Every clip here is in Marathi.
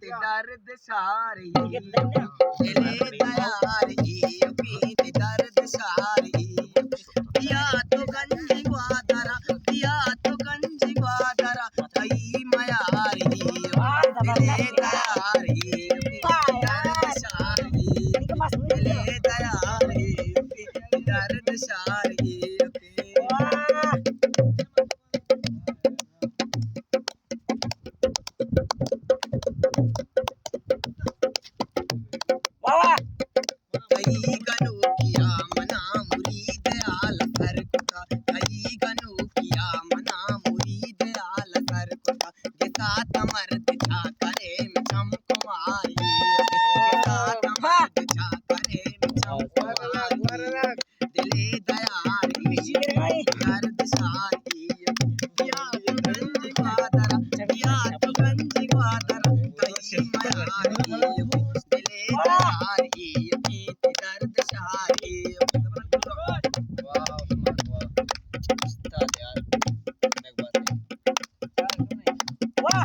ते दर्द सारी दिले दयारी पीते दर्द सारी पिया तो गंजी ग्वादरा पिया तो गंजी ग्वादरा कई मयारी दिले दयारी पीते दर्द सारी दिले दयारी पीते दर्द सारी कई गनो किया मना मुरीद आल सर कुता कई गनो किया मना मुरीद आल सर कुता के साथ मर्द छा करे मिचम कुमारी के साथ मर्द छा करे मिचम कुमारी दिले दयारी दर्द सारी पिया तो गंज ग्वादरा पिया तो गंज ग्वादरा कई मयारी दिले दयारी दर्द सारी वाह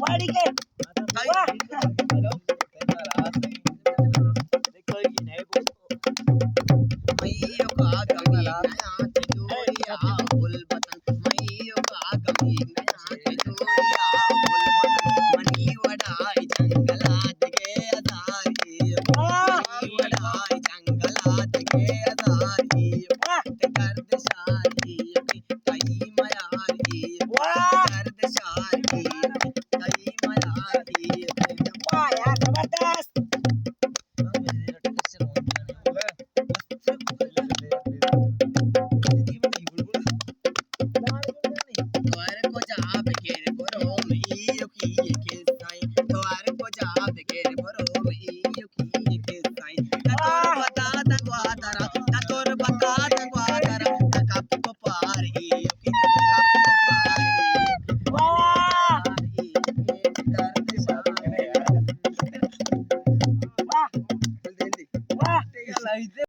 वाह ठीक है